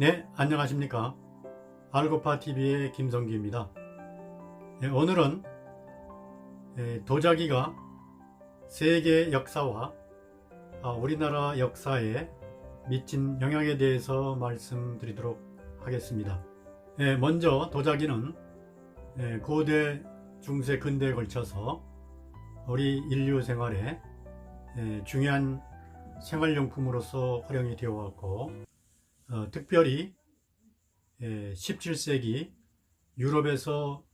네, 안녕하십니까. 알고파TV의 김성규입니다. 오늘은 도자기가 세계 역사와 우리나라 역사에 미친 영향에 대해서 말씀드리도록 하겠습니다. 먼저 도자기는 고대, 중세, 근대에 걸쳐서 우리 인류 생활에 중요한 생활용품으로서 활용이 되어 왔고, 특별히 17세기 유럽에서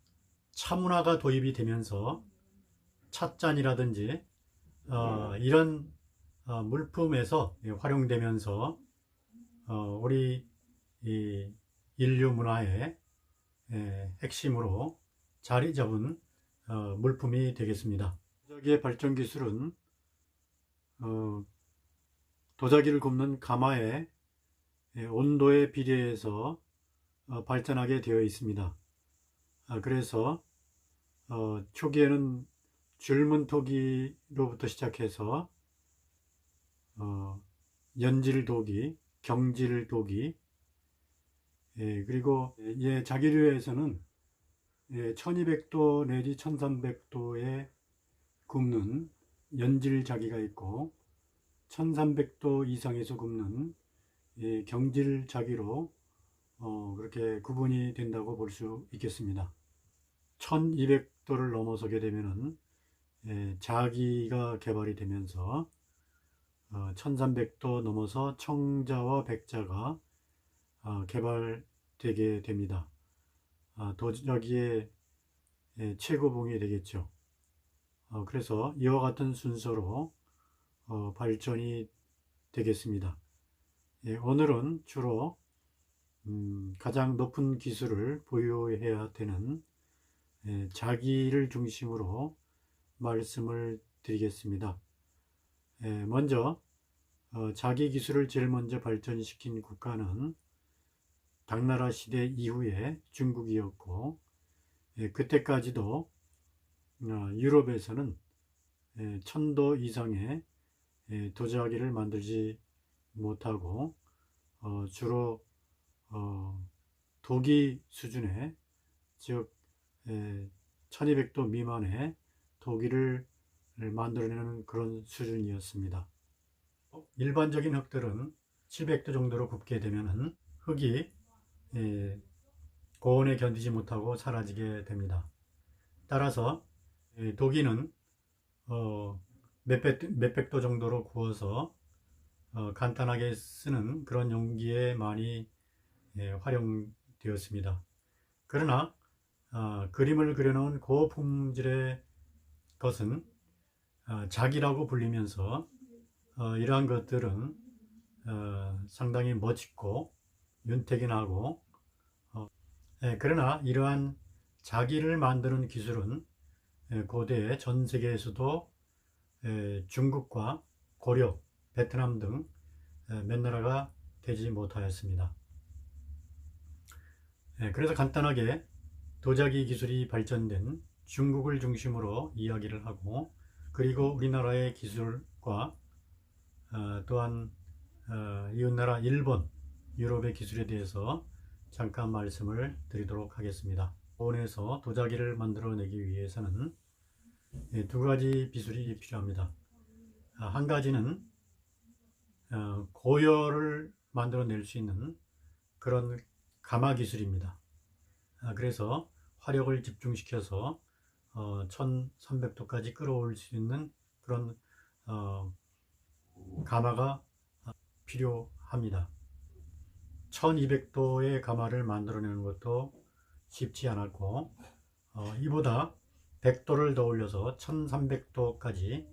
차문화가 도입이 되면서 찻잔이라든지 이런 물품에서 활용되면서 우리 인류 문화의 핵심으로 자리 잡은 물품이 되겠습니다. 도자기의 발전 기술은 도자기를 굽는 가마의 온도에 비례해서 발전하게 되어 있습니다. 그래서 초기에는 줄문토기로부터 시작해서 연질도기, 경질도기, 그리고 자기류에서는 1200도 내지 1300도에 굽는 연질자기가 있고, 1300도 이상에서 굽는 경질자기로 그렇게 구분이 된다고 볼 수 있겠습니다. 1200도를 넘어서게 되면은 자기가 개발이 되면서 1300도 넘어서 청자와 백자가 개발되게 됩니다. 도자기의 최고봉이 되겠죠. 그래서 이와 같은 순서로 발전이 되겠습니다. 오늘은 주로 가장 높은 기술을 보유해야 되는 자기를 중심으로 말씀을 드리겠습니다. 먼저 자기 기술을 제일 먼저 발전시킨 국가는 당나라 시대 이후에 중국이었고, 그때까지도 유럽에서는 1000도 이상의 도자기를 만들지 못하고 주로 도기 수준의, 즉 1200도 미만의 도기를 만들어내는 그런 수준이었습니다. 일반적인 흙들은 700도 정도로 굽게 되면 흙이 고온에 견디지 못하고 사라지게 됩니다. 따라서 도기는 몇백 도 정도로 구워서 간단하게 쓰는 그런 용기에 많이 활용되었습니다. 그러나 그림을 그려놓은 고품질의 것은 자기라고 불리면서 이러한 것들은 상당히 멋있고 윤택이 나고, 그러나 이러한 자기를 만드는 기술은 고대 전 세계에서도 중국과 고려, 베트남 등 몇 나라가 되지 못하였습니다. 그래서 간단하게 도자기 기술이 발전된 중국을 중심으로 이야기를 하고, 그리고 우리나라의 기술과 또한 이웃나라 일본, 유럽의 기술에 대해서 잠깐 말씀을 드리도록 하겠습니다. 고온에서 도자기를 만들어내기 위해서는 두 가지 기술이 필요합니다. 한 가지는 고열을 만들어낼 수 있는 그런 가마 기술입니다. 그래서 화력을 집중시켜서 1300도까지 끌어올 수 있는 그런 가마가 필요합니다. 1200도의 가마를 만들어내는 것도 쉽지 않았고, 이보다 100도를 더 올려서 1300도까지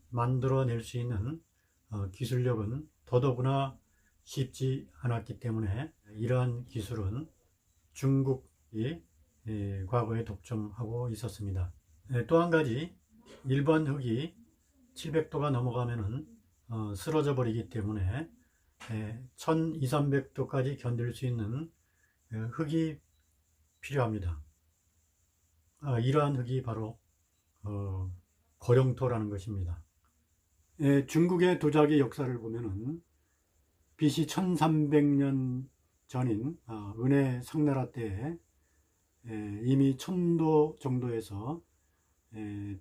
만들어낼 수 있는 기술력은 더더구나 쉽지 않았기 때문에 이러한 기술은 중국이 과거에 독점하고 있었습니다. 또 한 가지, 일반 흙이 700도가 넘어가면은 쓰러져 버리기 때문에 1200, 300도까지 견딜 수 있는 흙이 필요합니다. 이러한 흙이 바로 고령토라는 것입니다. 중국의 도자기 역사를 보면은 BC 1300년 전인 은혜 상나라 때에 이미 1000도 정도에서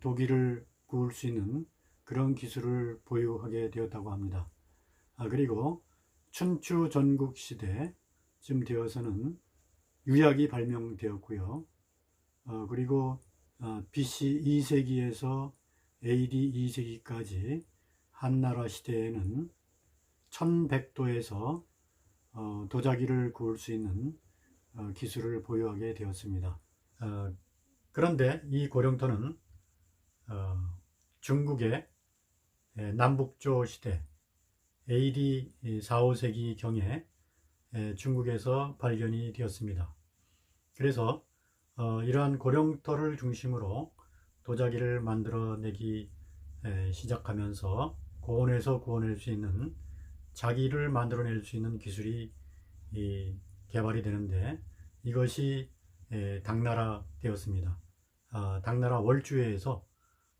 도기를 구울 수 있는 그런 기술을 보유하게 되었다고 합니다. 그리고 춘추 전국 시대쯤 되어서는 유약이 발명되었고요. 그리고 BC 2세기에서 AD 2세기까지 한나라 시대에는 1100도에서 도자기를 구울 수 있는 기술을 보유하게 되었습니다. 그런데 이 고령토는 중국의 남북조 시대 AD 4, 5세기 경에 중국에서 발견이 되었습니다. 그래서 이러한 고령토를 중심으로 도자기를 만들어내기 시작하면서 고온에서 구워낼 수 있는 자기를 만들어낼 수 있는 기술이 개발이 되는데 이것이 당나라 되었습니다. 당나라 월주에서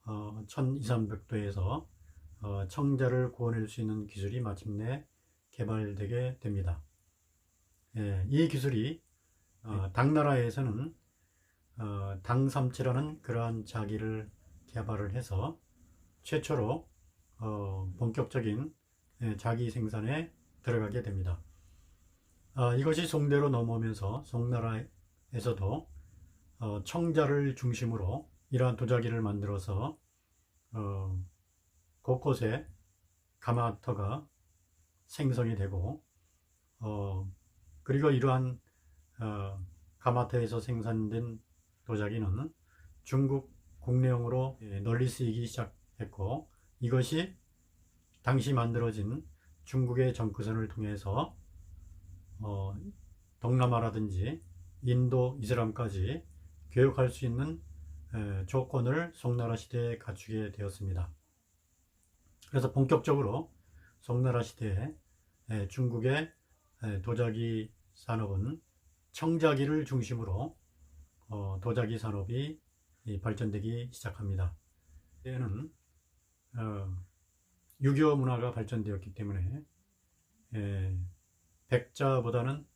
1200~1300도에서 청자를 구워낼 수 있는 기술이 마침내 개발되게 됩니다. 이 기술이 당나라에서는 당삼치라는 그러한 자기를 개발을 해서 최초로 본격적인 자기 생산에 들어가게 됩니다. 이것이 송대로 넘어오면서 송나라에서도 청자를 중심으로 이러한 도자기를 만들어서 곳곳에 가마터가 생성이 되고 그리고 이러한 가마터에서 생산된 도자기는 중국 국내용으로 널리 쓰이기 시작했고 이것이 당시 만들어진 중국의 정크선을 통해서 동남아라든지 인도, 이슬람까지 교역할 수 있는 조건을 송나라 시대에 갖추게 되었습니다. 그래서 본격적으로 송나라 시대에 중국의 도자기 산업은 청자기를 중심으로 도자기 산업이 발전되기 시작합니다. 그때는 유교 문화가 발전되었기 때문에 백자보다는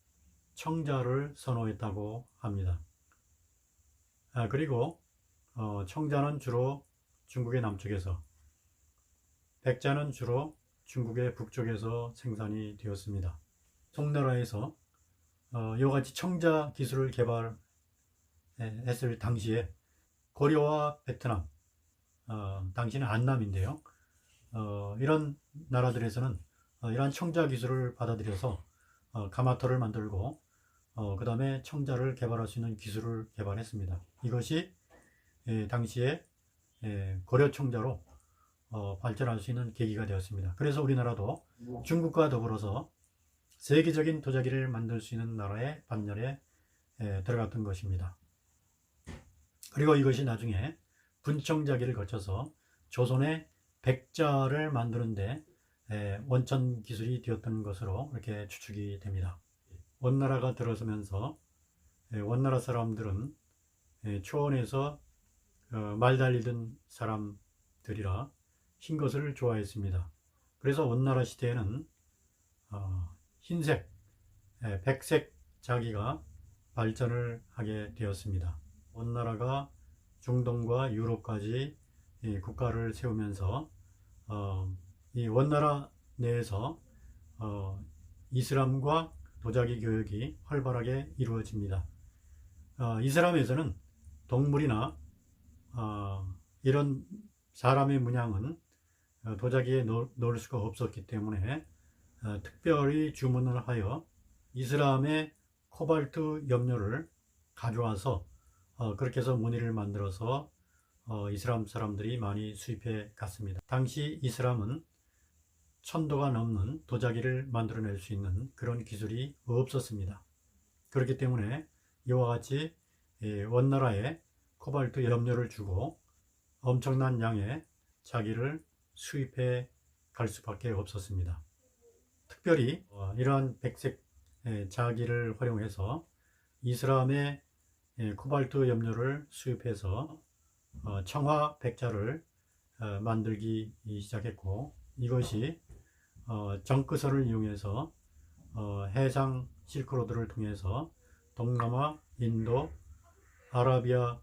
청자를 선호했다고 합니다. 그리고 청자는 주로 중국의 남쪽에서, 백자는 주로 중국의 북쪽에서 생산이 되었습니다. 송나라에서 이와 같이 청자 기술을 개발했을 당시에 고려와 베트남, 당시는 안남인데요. 이런 나라들에서는 이러한 청자 기술을 받아들여서 가마터를 만들고 그 다음에 청자를 개발할 수 있는 기술을 개발했습니다. 이것이 당시에 고려 청자로 발전할 수 있는 계기가 되었습니다. 그래서 우리나라도 중국과 더불어서 세계적인 도자기를 만들 수 있는 나라의 반열에 들어갔던 것입니다. 그리고 이것이 나중에 분청자기를 거쳐서 조선의 백자를 만드는데 원천 기술이 되었던 것으로 이렇게 추측이 됩니다. 원나라가 들어서면서 원나라 사람들은 초원에서 말 달리던 사람들이라 흰 것을 좋아했습니다. 그래서 원나라 시대에는 흰색, 백색 자기가 발전을 하게 되었습니다. 원나라가 중동과 유럽까지 국가를 세우면서 이 원나라 내에서 이슬람과 도자기 교육이 활발하게 이루어집니다. 이슬람에서는 동물이나 이런 사람의 문양은 도자기에 넣을 수가 없었기 때문에 특별히 주문을 하여 이슬람의 코발트 염료를 가져와서 그렇게 해서 무늬를 만들어서 이슬람 사람들이 많이 수입해 갔습니다. 당시 이슬람은 1000도가 넘는 도자기를 만들어낼 수 있는 그런 기술이 없었습니다. 그렇기 때문에 이와 같이 원나라에 코발트 염료를 주고 엄청난 양의 자기를 수입해 갈 수밖에 없었습니다. 특별히 이러한 백색 자기를 활용해서 이슬람의 코발트 염료를 수입해서 청화 백자를 만들기 시작했고 이것이 정크선을 이용해서 해상 실크로드를 통해서 동남아, 인도, 아라비아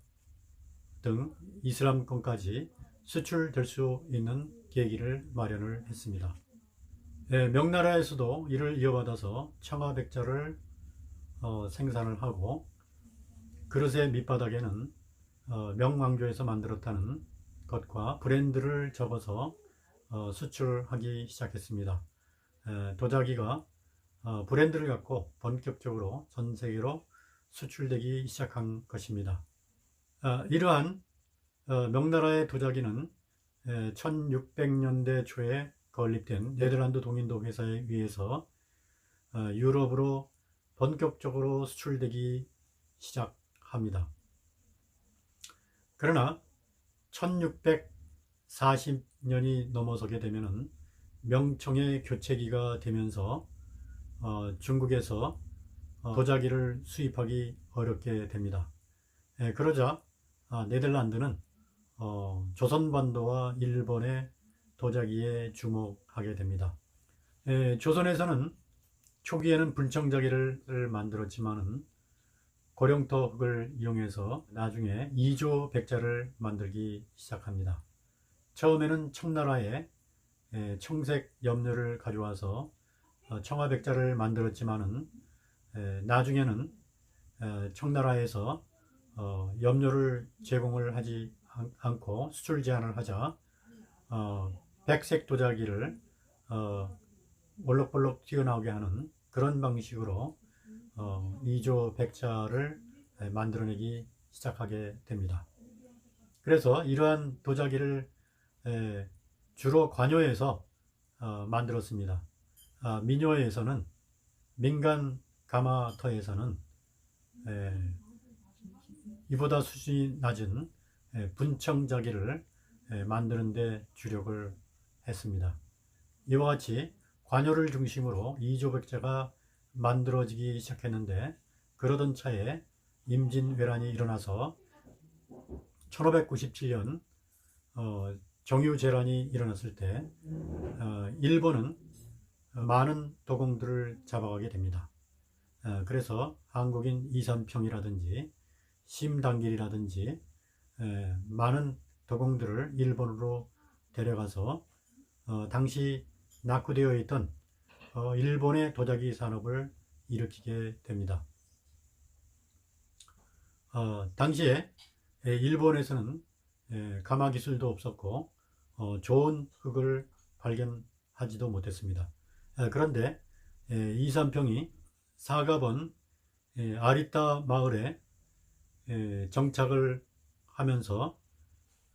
등 이슬람권까지 수출될 수 있는 계기를 마련을 했습니다. 명나라에서도 이를 이어받아서 청아백자를 생산을 하고 그릇의 밑바닥에는 명왕조에서 만들었다는 것과 브랜드를 적어서 수출하기 시작했습니다. 도자기가 브랜드를 갖고 본격적으로 전 세계로 수출되기 시작한 것입니다. 이러한 명나라의 도자기는 1600년대 초에 건립된 네덜란드 동인도 회사에 의해서 유럽으로 본격적으로 수출되기 시작합니다. 그러나 1640년이 넘어서게 되면 명청의 교체기가 되면서 중국에서 도자기를 수입하기 어렵게 됩니다. 그러자 네덜란드는 조선반도와 일본의 도자기에 주목하게 됩니다. 조선에서는 초기에는 분청자기를 만들었지만은 고령토 흙을 이용해서 나중에 이조 백자를 만들기 시작합니다. 처음에는 청나라에 청색 염료를 가져와서 청아백자를 만들었지만은 나중에는 청나라에서 염료를 제공을 하지 않고 수출 제한을 하자 백색 도자기를 올록볼록 튀어나오게 하는 그런 방식으로 이조 백자를 만들어내기 시작하게 됩니다. 그래서 이러한 도자기를 주로 관여에서 만들었습니다. 민요에서는 민간 가마터에서는 이보다 수준이 낮은 분청자기를 만드는 데 주력을 했습니다. 이와 같이 관여를 중심으로 이조백자가 만들어지기 시작했는데 그러던 차에 임진왜란이 일어나서 1597년 정유재란이 일어났을 때 일본은 많은 도공들을 잡아가게 됩니다. 그래서 한국인 이산평이라든지 심당길이라든지 많은 도공들을 일본으로 데려가서 당시 낙후되어 있던 일본의 도자기 산업을 일으키게 됩니다. 당시에 일본에서는 가마 기술도 없었고 좋은 흙을 발견하지도 못했습니다. 그런데 이산평이 사갑원 아리따 마을에 정착을 하면서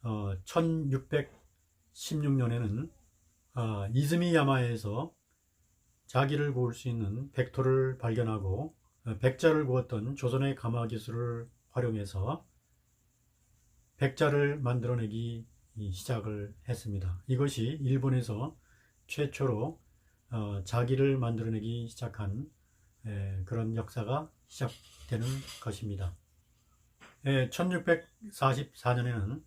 1616년에는 이즈미야마에서 자기를 구울 수 있는 백토를 발견하고 백자를 구웠던 조선의 가마 기술을 활용해서 백자를 만들어내기 시작을 했습니다. 이것이 일본에서 최초로 자기를 만들어내기 시작한 그런 역사가 시작되는 것입니다. 1644년에는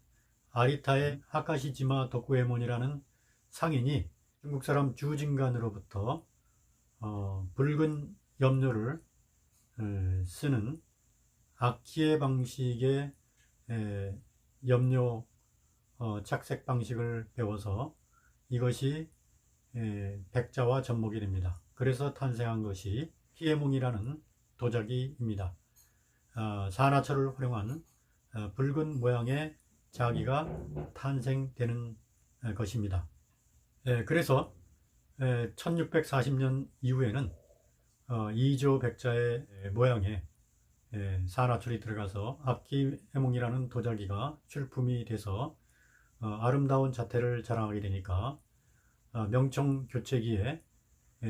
아리타의 하카시지마 도쿠에몬이라는 상인이 중국 사람 주진간으로부터 붉은 염료를 쓰는 아키에 방식의 염료 착색 방식을 배워서 이것이 백자와 접목이 됩니다. 그래서 탄생한 것이 피에몽이라는 도자기입니다. 산화철을 활용한 붉은 모양의 자기가 탄생되는 것입니다. 그래서 1640년 이후에는 이조 백자의 모양에 산화철이 들어가서 아키에몽이라는 도자기가 출품이 돼서 아름다운 자태를 자랑하게 되니까 명청 교체기에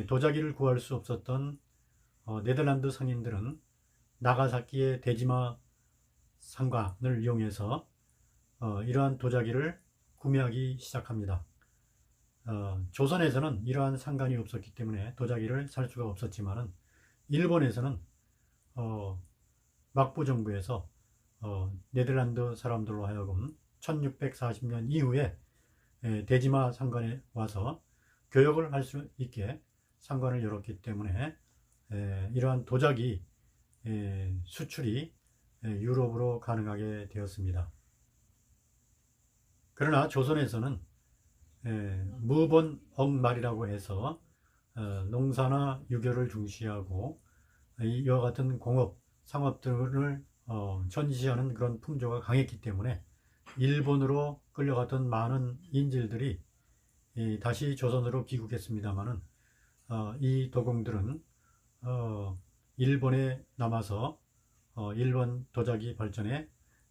도자기를 구할 수 없었던 네덜란드 상인들은 나가사키의 데지마 상관을 이용해서 이러한 도자기를 구매하기 시작합니다. 조선에서는 이러한 상관이 없었기 때문에 도자기를 살 수가 없었지만 일본에서는 막부 정부에서 네덜란드 사람들로 하여금 1640년 이후에 데지마 상관에 와서 교역을 할 수 있게 상관을 열었기 때문에 이러한 도자기 수출이 유럽으로 가능하게 되었습니다. 그러나 조선에서는 무본 억말이라고 해서 농사나 유교를 중시하고 이와 같은 공업, 상업들을 전시하는 그런 풍조가 강했기 때문에 일본으로 끌려갔던 많은 인질들이 다시 조선으로 귀국했습니다마는 이 도공들은 일본에 남아서 일본 도자기 발전에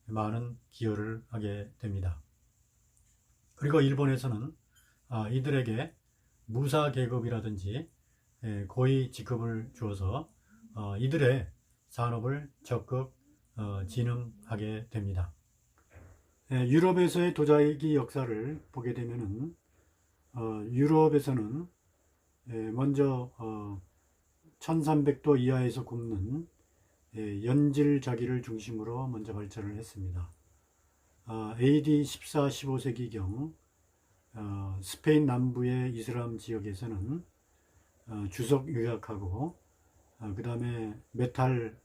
많은 기여를 하게 됩니다. 그리고 일본에서는 이들에게 무사 계급이라든지 고위 직급을 주어서 이들의 산업을 적극 진흥하게 됩니다. 유럽에서의 도자기 역사를 보게 되면은 유럽에서는 먼저 1300도 이하에서 굽는 연질 자기를 중심으로 먼저 발전을 했습니다. AD 14, 15세기경 스페인 남부의 이슬람 지역에서는 주석 유약하고 그 다음에 메탈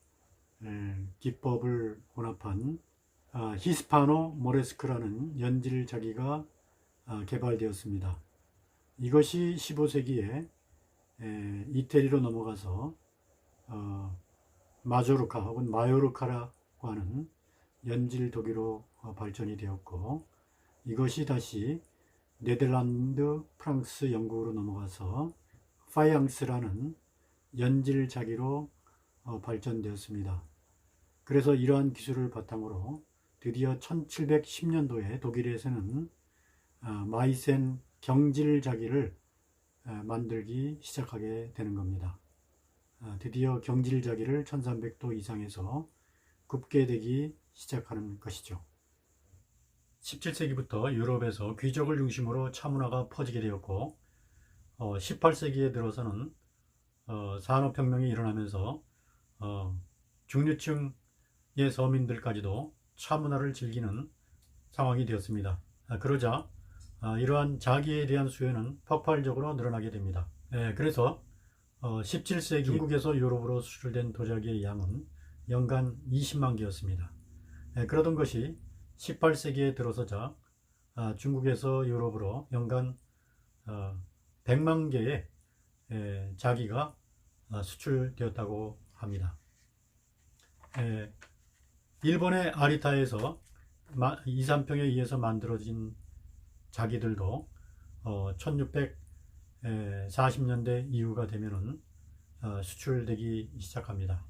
기법을 혼합한 히스파노 모레스크라는 연질 자기가 개발되었습니다. 이것이 15세기에 이태리로 넘어가서 마조르카 혹은 마요르카라고 하는 연질 독일로 발전이 되었고, 이것이 다시 네덜란드, 프랑스, 영국으로 넘어가서 파이앙스라는 연질 자기로 발전되었습니다. 그래서 이러한 기술을 바탕으로 드디어 1710년도에 독일에서는 마이센 경질 자기를 만들기 시작하게 되는 겁니다. 드디어 경질 자기를 1300도 이상에서 굽게 되기 시작하는 것이죠. 17세기부터 유럽에서 귀족을 중심으로 차문화가 퍼지게 되었고 18세기에 들어서는 산업혁명이 일어나면서 중류층의 서민들까지도 차문화를 즐기는 상황이 되었습니다. 그러자 이러한 자기에 대한 수요는 폭발적으로 늘어나게 됩니다. 그래서 17세기 중국에서 유럽으로 수출된 도자기의 양은 연간 20만 개였습니다. 그러던 것이 18세기에 들어서자 중국에서 유럽으로 연간 100만 개의 자기가 수출되었다고 합니다. 일본의 아리타에서 2, 3평에 의해서 만들어진 자기들도 1640년대 이후가 되면은 수출되기 시작합니다.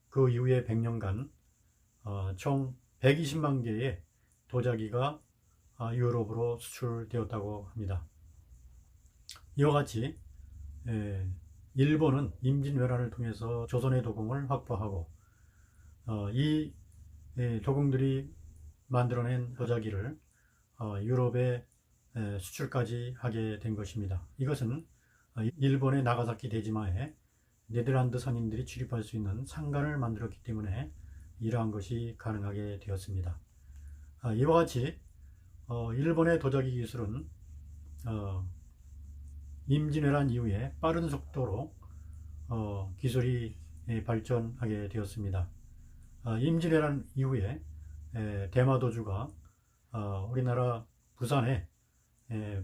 그 이후에 100년간 총 120만 개의 도자기가 유럽으로 수출되었다고 합니다. 이와 같이 일본은 임진왜란을 통해서 조선의 도공을 확보하고 이 도공들이 만들어낸 도자기를 유럽에 수출까지 하게 된 것입니다. 이것은 일본의 나가사키 대지마에 네덜란드 선인들이 출입할 수 있는 상간을 만들었기 때문에 이러한 것이 가능하게 되었습니다. 이와 같이 일본의 도자기 기술은 임진왜란 이후에 빠른 속도로 기술이 발전하게 되었습니다. 임진왜란 이후에 대마도주가 우리나라 부산에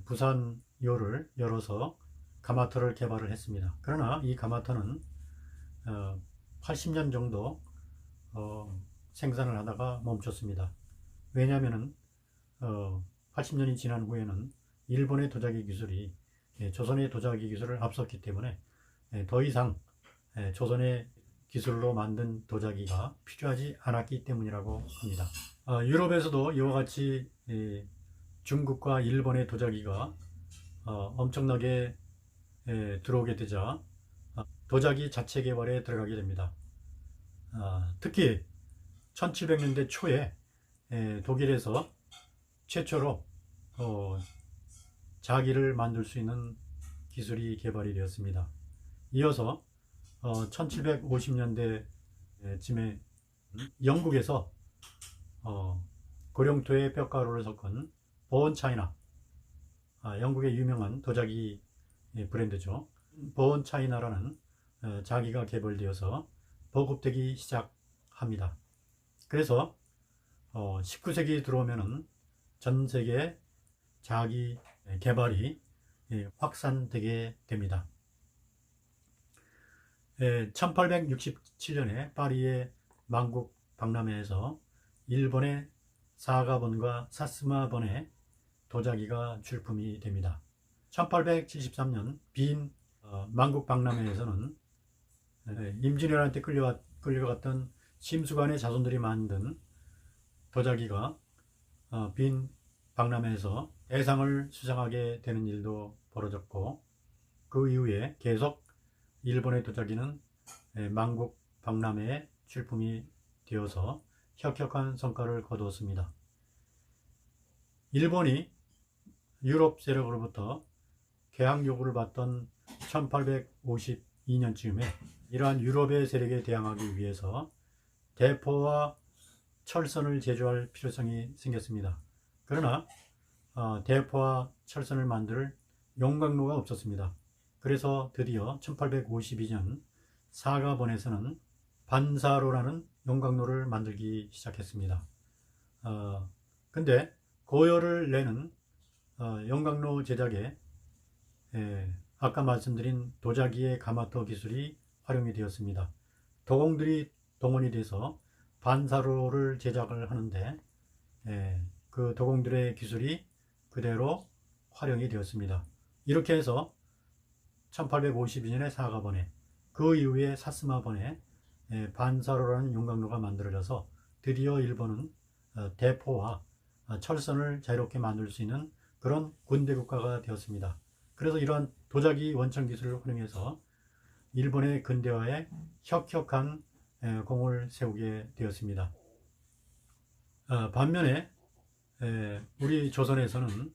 부산요를 열어서 가마터를 개발을 했습니다. 그러나 이 가마터는 80년 정도 생산을 하다가 멈췄습니다. 왜냐하면 80년이 지난 후에는 일본의 도자기 기술이 조선의 도자기 기술을 앞섰기 때문에 더 이상 조선의 기술로 만든 도자기가 필요하지 않았기 때문이라고 합니다. 유럽에서도 이와 같이 중국과 일본의 도자기가 엄청나게 들어오게 되자 도자기 자체 개발에 들어가게 됩니다. 특히 1700년대 초에 독일에서 최초로 자기를 만들 수 있는 기술이 개발이 되었습니다. 이어서 1750년대쯤에 영국에서 고령토에 뼈가루를 섞은 보온 차이나, 영국의 유명한 도자기 브랜드죠. 보온 차이나라는 자기가 개발되어서 보급되기 시작합니다. 그래서 19세기 들어오면은 전 세계 자기 개발이 확산되게 됩니다. 1867년에 파리의 만국 박람회에서 일본의 사가본과 사스마본의 도자기가 출품이 됩니다. 1873년 빈 만국 박람회에서는 임진왜란때 끌려갔던 심수관의 자손들이 만든 도자기가 빈 박람회에서 대상을 수상하게 되는 일도 벌어졌고, 그 이후에 계속 일본의 도자기는 만국 박람회에 출품이 되어서 혁혁한 성과를 거두었습니다. 일본이 유럽 세력으로부터 개항 요구를 받던 1852년쯤에 이러한 유럽의 세력에 대항하기 위해서 대포와 철선을 제조할 필요성이 생겼습니다. 그러나 대포와 철선을 만들 용광로가 없었습니다. 그래서 드디어 1852년 사가본에서는 반사로라는 용광로를 만들기 시작했습니다. 근데 고열을 내는 용광로 제작에 아까 말씀드린 도자기의 가마토 기술이 활용이 되었습니다. 도공들이 동원이 돼서 반사로를 제작을 하는데 그 도공들의 기술이 그대로 활용이 되었습니다. 이렇게 해서 1852년에 사가본에, 그 이후에 사스마본에 반사로라는 용광로가 만들어져서 드디어 일본은 대포와 철선을 자유롭게 만들 수 있는 그런 군대 국가가 되었습니다. 그래서 이러한 도자기 원천 기술을 활용해서 일본의 근대화에 혁혁한 공을 세우게 되었습니다. 반면에 우리 조선에서는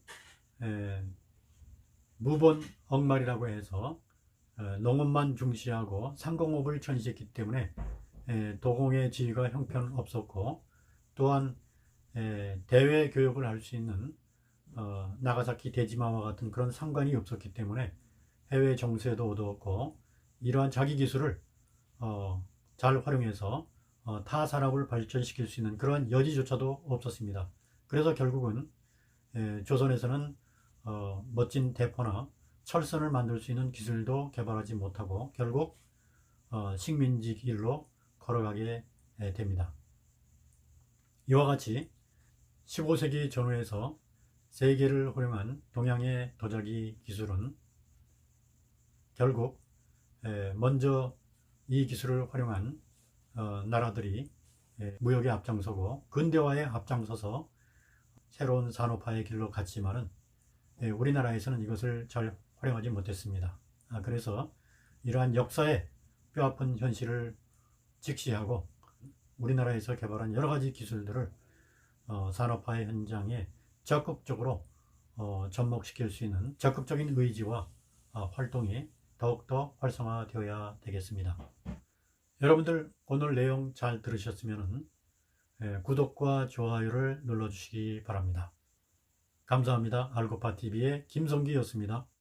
무본 억말이라고 해서 농업만 중시하고 상공업을 전시했기 때문에 도공의 지위가 형편없었고, 또한 대외 교육을 할 수 있는 나가사키 데지마와 같은 그런 상관이 없었기 때문에 해외 정세도 얻었고, 이러한 자기 기술을 잘 활용해서 타 산업을 발전시킬 수 있는 그런 여지조차도 없었습니다. 그래서 결국은 조선에서는 멋진 대포나 철선을 만들 수 있는 기술도 개발하지 못하고 결국 식민지 길로 걸어가게 됩니다. 이와 같이 15세기 전후에서 세계를 활용한 동양의 도자기 기술은 결국 먼저 이 기술을 활용한 나라들이 무역에 앞장서고 근대화에 앞장서서 새로운 산업화의 길로 갔지만은 우리나라에서는 이것을 잘 활용하지 못했습니다. 그래서 이러한 역사의 뼈아픈 현실을 직시하고 우리나라에서 개발한 여러 가지 기술들을 산업화의 현장에 적극적으로 접목시킬 수 있는 적극적인 의지와 활동이 더욱더 활성화되어야 되겠습니다. 여러분들 오늘 내용 잘 들으셨으면 구독과 좋아요를 눌러주시기 바랍니다. 감사합니다. 알고파TV의 김성기였습니다.